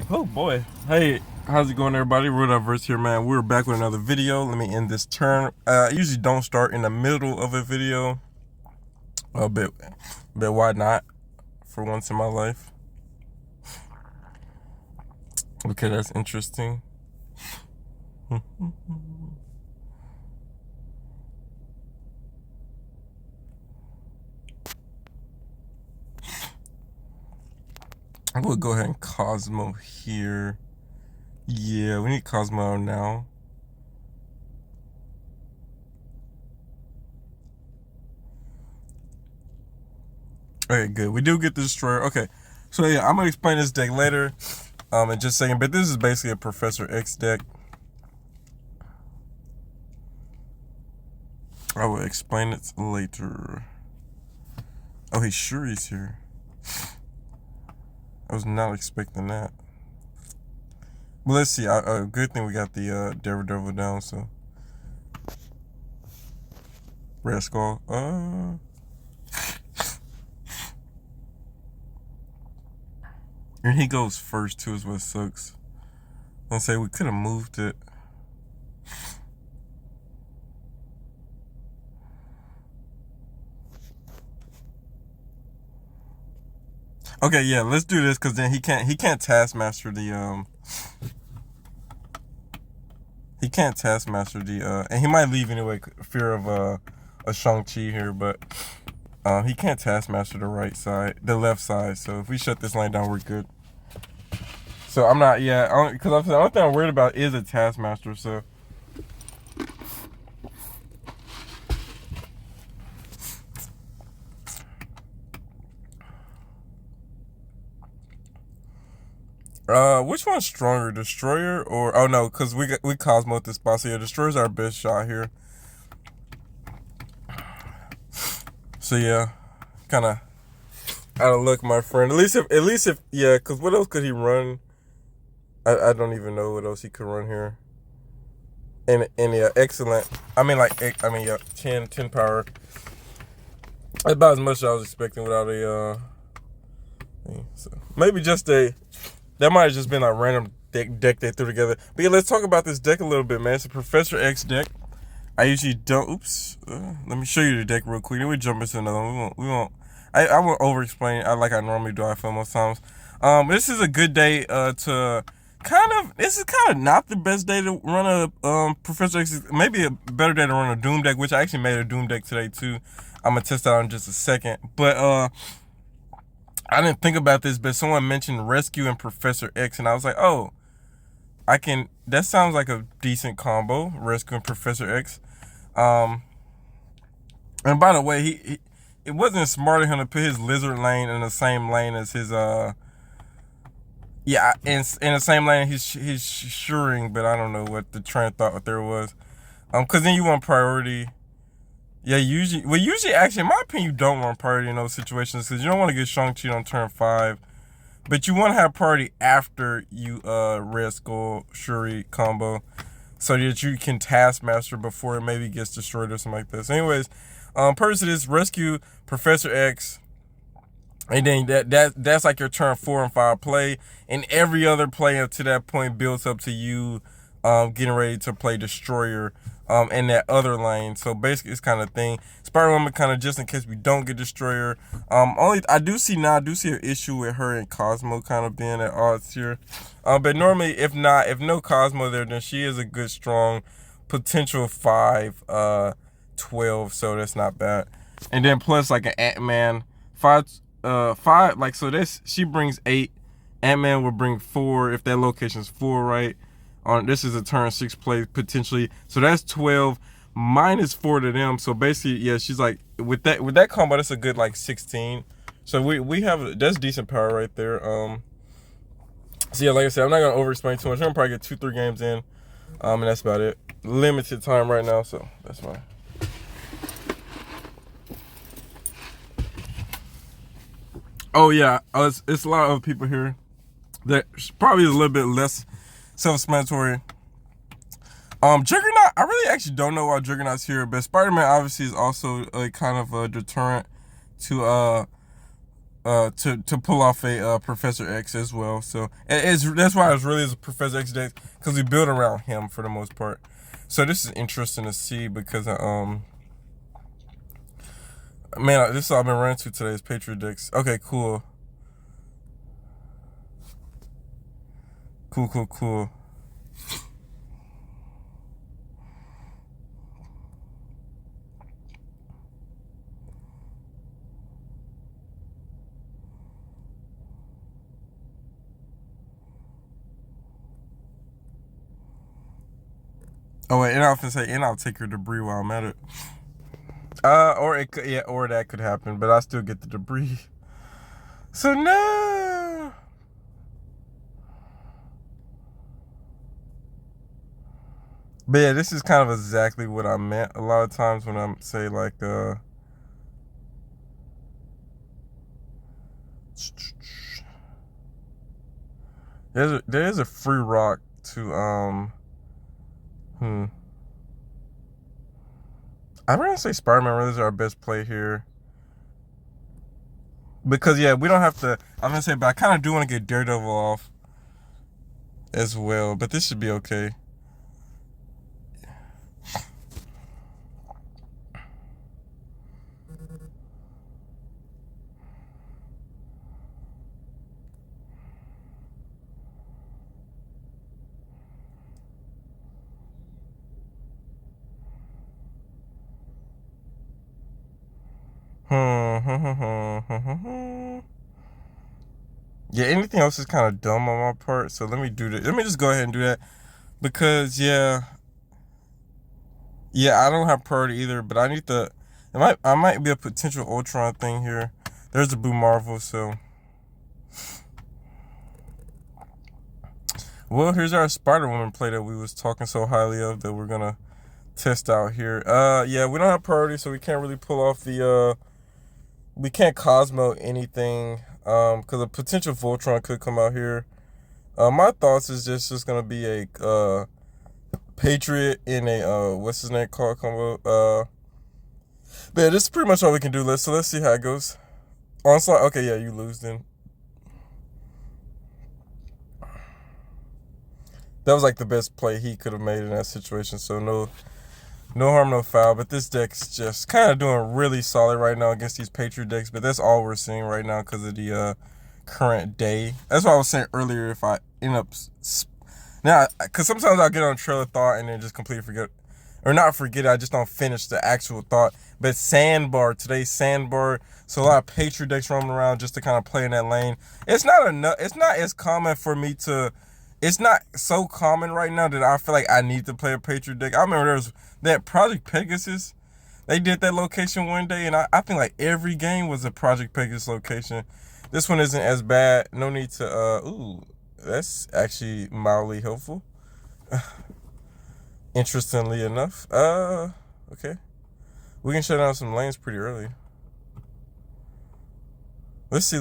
Oh boy. Hey, how's it going, everybody? Rudolphverse here, man. We're back with another video. Let me end this turn. I usually don't start in the middle of a video. But why not? For once in my life. Okay, that's interesting. I will go ahead and Cosmo here. Yeah, we need Cosmo now. Okay, good. We do get the destroyer. Okay, so yeah, I'm gonna explain this deck later. In just a second, but this is basically a Professor X deck. I will explain it later. Oh, he's here. I was not expecting that. But let's see. Good thing we got the Daredevil down. So Red Skull. And he goes first too, is what sucks. I say we could have moved it. Okay, yeah, let's do this because then he can't Taskmaster the he can't Taskmaster the and he might leave anyway, fear of a Shang-Chi here, but he can't Taskmaster the left side. So if we shut this lane down, we're good. So I'm not, yeah, because the only thing I'm worried about is a Taskmaster. So which one's stronger, Destroyer or oh no, because we Cosmo at this spot. So yeah, Destroyer's our best shot here. So yeah, kind of out of luck, my friend. At least if yeah, because what else could he run? I don't even know what else he could run here. And yeah, excellent. Yeah, 10 power. About as much as I was expecting without a so maybe just that might have just been a random deck they threw together. But yeah, let's talk about this deck a little bit, man. It's a Professor X deck. I usually don't. Oops. Let me show you the deck real quick. Then we jump into another one. We won't. I won't over explain. Like I normally do. I feel most times. This is a good day to this is kind of not the best day to run a Professor X. Maybe a better day to run a Doom deck, which I actually made a Doom deck today too. I'm gonna test that out in just a second. But I didn't think about this, but someone mentioned Rescue and Professor X, and I was like, oh, that sounds like a decent combo, Rescue and Professor X. And by the way, it wasn't smart of him to put his Lizard lane in the same lane as his yeah, in the same lane he's Shuring, but I don't know what the train of thought there was. Because then you want priority. Yeah, usually actually, in my opinion, you don't want priority in those situations because you don't want to get Shang-Chi on turn 5, but you want to have priority after you Red Skull Shuri combo, so that you can Taskmaster before it maybe gets destroyed or something like this. Anyways, purpose of this, Rescue Professor X. And then that's like your turn 4 and 5 play, and every other play up to that point builds up to you getting ready to play Destroyer in that other lane. So basically, it's kind of thing. Spider-Woman kind of just in case we don't get Destroyer. I do see an issue with her and Cosmo kind of being at odds here. But normally, if no Cosmo there, then she is a good strong potential 5-12. So that's not bad. And then plus like an Ant-Man 5, like, so this, she brings 8. Ant-Man will bring 4 if that location's 4, right? This is a turn 6 play potentially, so that's 12 minus 4 to them. So basically, yeah, she's like with that combo, that's a good like 16. So we have, that's decent power right there. So yeah, like I said, I'm not gonna over explain too much. I'm gonna probably get 2-3 games in, and that's about it. Limited time right now, so that's fine. Oh yeah, it's a lot of other people here that probably is a little bit less self-explanatory. Juggernaut, I really actually don't know why Juggernaut's here, but Spider-Man obviously is also a kind of a deterrent to to pull off a Professor X as well. So that's why it's really is a Professor X deck, because we build around him for the most part. So this is interesting to see because man, this is all I've been running to today is Patriot decks. Okay, cool. Cool. Oh wait, and I often say, and I'll take your debris while I'm at it. Or it could, yeah, or that could happen, but I still get the debris. So no. But yeah, this is kind of exactly what I meant. A lot of times when I'm say like there is a free rock to I'm gonna say Spider-Man really is our best play here. Because yeah, we don't have to. I'm gonna say, but I kind of do want to get Daredevil off as well. But this should be okay. Yeah, anything else is kind of dumb on my part. So let me do that. Let me just go ahead and do that because yeah, I don't have priority either. But I need to. I might be a potential Ultron thing here. There's a Blue Marvel, so. Well, here's our Spider-Woman play that we was talking so highly of that we're gonna test out here. Yeah, we don't have priority, so we can't really pull off the we can't Cosmo anything. Because a potential Voltron could come out here. My thoughts is just gonna be a Patriot in a what's his name called combo. But yeah, this is pretty much all we can do. Let's see how it goes. Onslaught. Okay, yeah, you lose then. That was like the best play he could have made in that situation. So no harm, no foul. But this deck's just kind of doing really solid right now against these Patriot decks. But that's all we're seeing right now because of the current day. That's what I was saying earlier. If I end up now, because sometimes I'll get on a trail of thought and then just completely forget, or not forget. I just don't finish the actual thought. But Sandbar, today's Sandbar. So a lot of Patriot decks roaming around just to kind of play in that lane. It's not enough. It's not as common for me to. It's not so common right now that I feel like I need to play a Patriot deck. I remember there was that Project Pegasus. They did that location one day, and I think like every game was a Project Pegasus location. This one isn't as bad. No need to, ooh, that's actually mildly helpful. Interestingly enough. Okay. We can shut down some lanes pretty early. Let's see.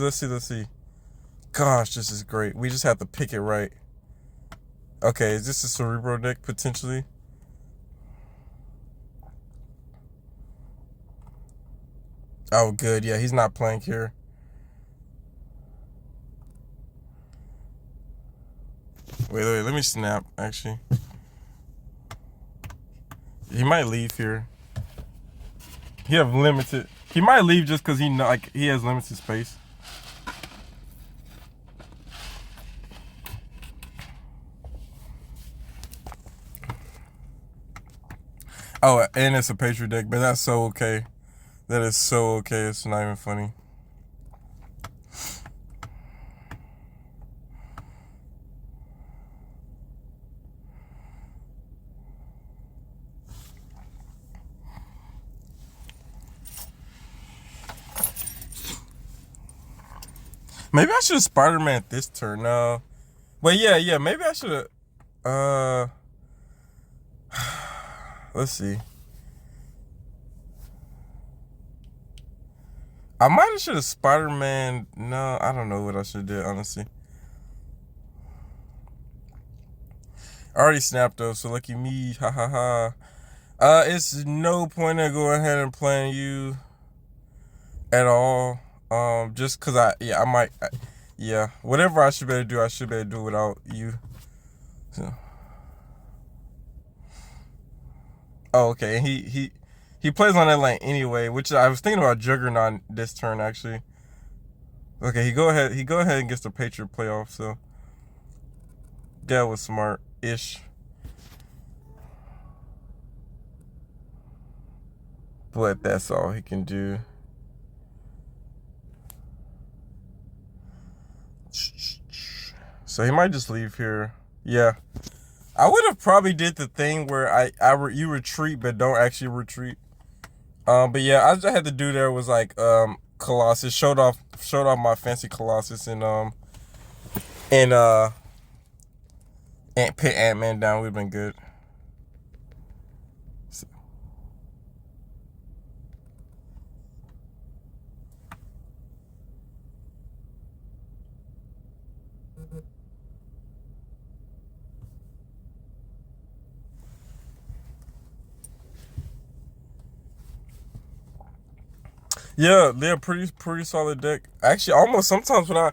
Gosh, this is great. We just have to pick it right. Okay, is this a Cerebro deck potentially? Oh, good. Yeah, he's not playing here. Wait, let me snap, actually. He might leave here. He have limited. He might leave just because he has limited space. Oh, and it's a Patriot deck, but that's so okay. That is so okay. It's not even funny. Maybe I should have Spider-Man this turn. No. But yeah. Maybe I should have. Let's see. I might have should have Spider-Man. No, I don't know what I should do, honestly. I already snapped though, so lucky me. Ha ha ha. It's no point in going ahead and playing you at all. Just cause I might, yeah, whatever I should better do, I should better do without you. So, oh, okay. He plays on that lane anyway, which I was thinking about Juggernaut this turn actually. Okay, he go ahead. He go ahead and gets the Patriot playoff. So that was smart ish. But that's all he can do. So he might just leave here. Yeah. I would have probably did the thing where you retreat but don't actually retreat. But yeah, I just had to do there was like Colossus showed off my fancy Colossus and put Ant-Man down. We've been good. So, yeah, they're pretty solid deck. Actually, almost sometimes when I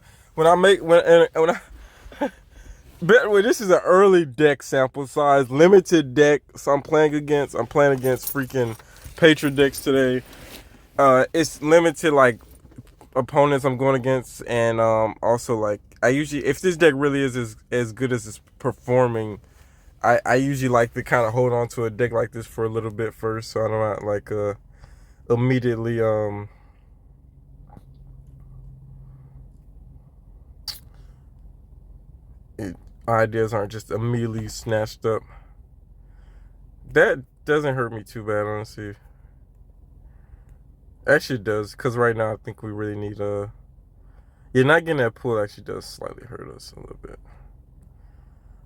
but wait, this is an early deck sample size, limited deck. So I'm playing against freaking Patriot decks today. It's limited like opponents I'm going against, and also like I usually if this deck really is as good as it's performing, I usually like to kind of hold on to a deck like this for a little bit first, so I'm not like immediately ideas aren't just immediately snatched up. That doesn't hurt me too bad, honestly. Actually, it does, because right now I think we really need yeah, not getting that pull actually does slightly hurt us a little bit,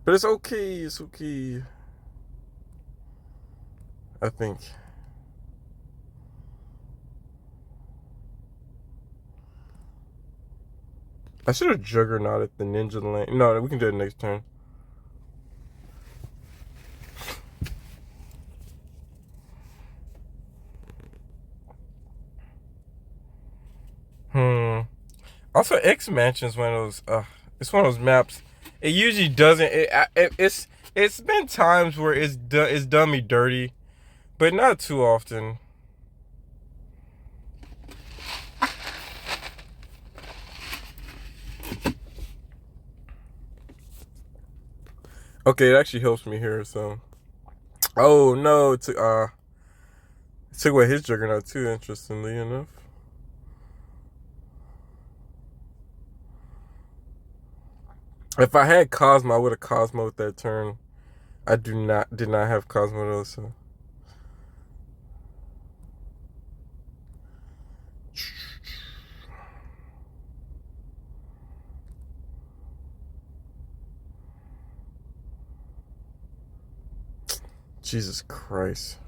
but it's okay. It's okay. I think. I should have Juggernauted the Ninja Lane. No, we can do it next turn. Also, X Mansion is one of those. It's one of those maps. It usually doesn't. It's been times where it's done me dirty, but not too often. Okay, it actually helps me here. So, oh no, it took away his Juggernaut too. Interestingly enough. If I had Cosmo, I would have Cosmo with that turn. I did not have Cosmo though, so. Jesus Christ.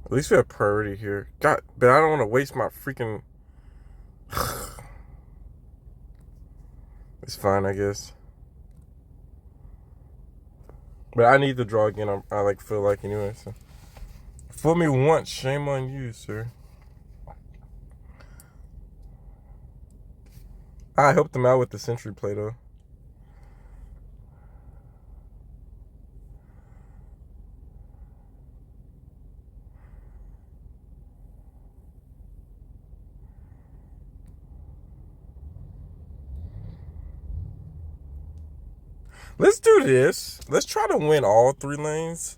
At least we have priority here. God, but I don't want to waste my freaking. It's fine, I guess. But I need to draw again. I like feel like anyway. So, fool me once, shame on you, sir. I helped him out with the Sentry play though. Let's do this. Let's try to win all 3 lanes.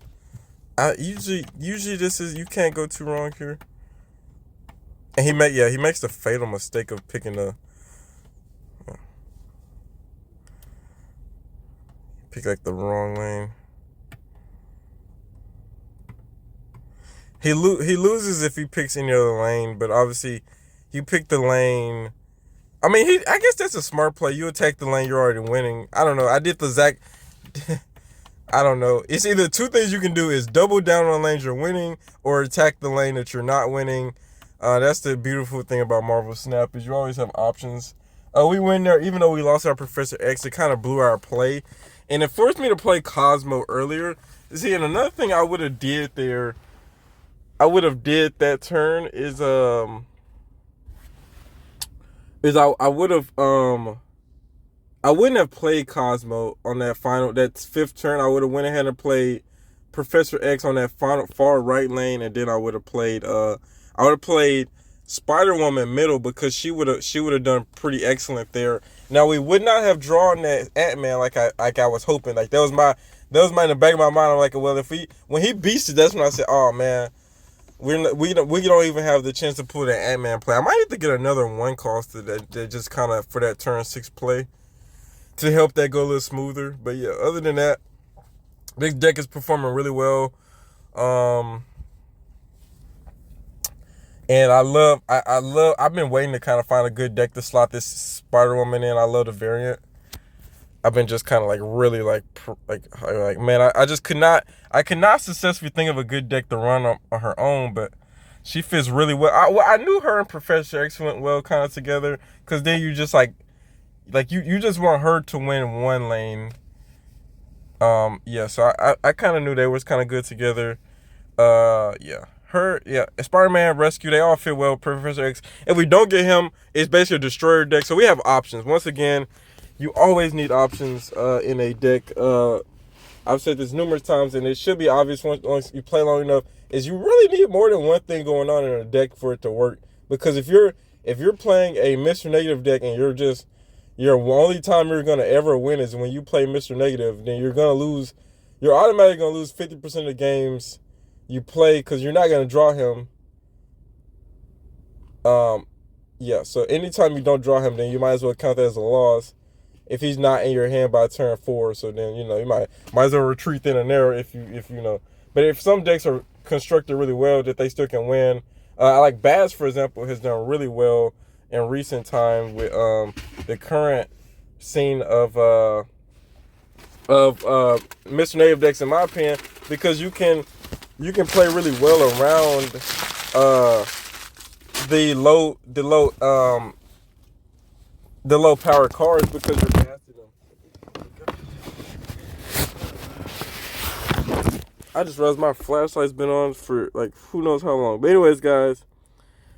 Usually this is, you can't go too wrong here. And he makes the fatal mistake of picking like the wrong lane. He loses if he picks any other lane, but obviously you pick the lane. I mean, I guess that's a smart play. You attack the lane you're already winning. I don't know. I did the Zach. I don't know. It's either 2 things you can do is double down on lanes you're winning or attack the lane that you're not winning. That's the beautiful thing about Marvel Snap is you always have options. We win there even though we lost our Professor X. It kind of blew our play, and it forced me to play Cosmo earlier. See, and another thing I would have did there, I would have did that turn is is I would have I wouldn't have played Cosmo on that fifth turn. I would have went ahead and played Professor X on that final far right lane, and then I would have played Spider-Woman middle, because she would have done pretty excellent there. Now we would not have drawn that Ant-Man like I was hoping. Like that was my in the back of my mind. I'm like, well, when he beats it, that's when I said, oh man, we don't even have the chance to pull that Ant-Man play. I might have to get another one cost that just kind of for that turn 6 play to help that go a little smoother. But yeah, other than that, this deck is performing really well. And I've been waiting to kind of find a good deck to slot this Spider-Woman in. I love the variant. I've been just kind of like really like man, I could not successfully think of a good deck to run on her own, but she fits really well. I knew her and Professor X went well kind of together, because then you just like you just want her to win one lane. Yeah, so I kind of knew they was kind of good together. Spider-Man, Rescue, they all fit well with Professor X. If we don't get him, it's basically a destroyer deck. So we have options. Once again, you always need options in a deck. I've said this numerous times, and it should be obvious once you play long enough, is you really need more than one thing going on in a deck for it to work. Because if you're playing a Mr. Negative deck and your only time you're gonna ever win is when you play Mr. Negative, then you're gonna lose. You're automatically gonna lose 50% of the games you play, because you're not gonna draw him. Yeah. So anytime you don't draw him, then you might as well count that as a loss if he's not in your hand by turn 4. So then you might as well retreat then and there if you know. But if some decks are constructed really well that they still can win, I like Baz, for example, has done really well in recent time with the current scene of Mr. Native decks, in my opinion, because you can play really well around the low power cards, because you're casting them. I just realized my flashlight's been on for like who knows how long. But anyways, guys,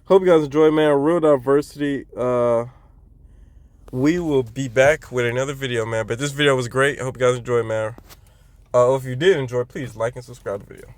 hope you guys enjoy, man. Real diversity. We will be back with another video, man. But this video was great. I hope you guys enjoyed, man. If you did enjoy, please like and subscribe to the video.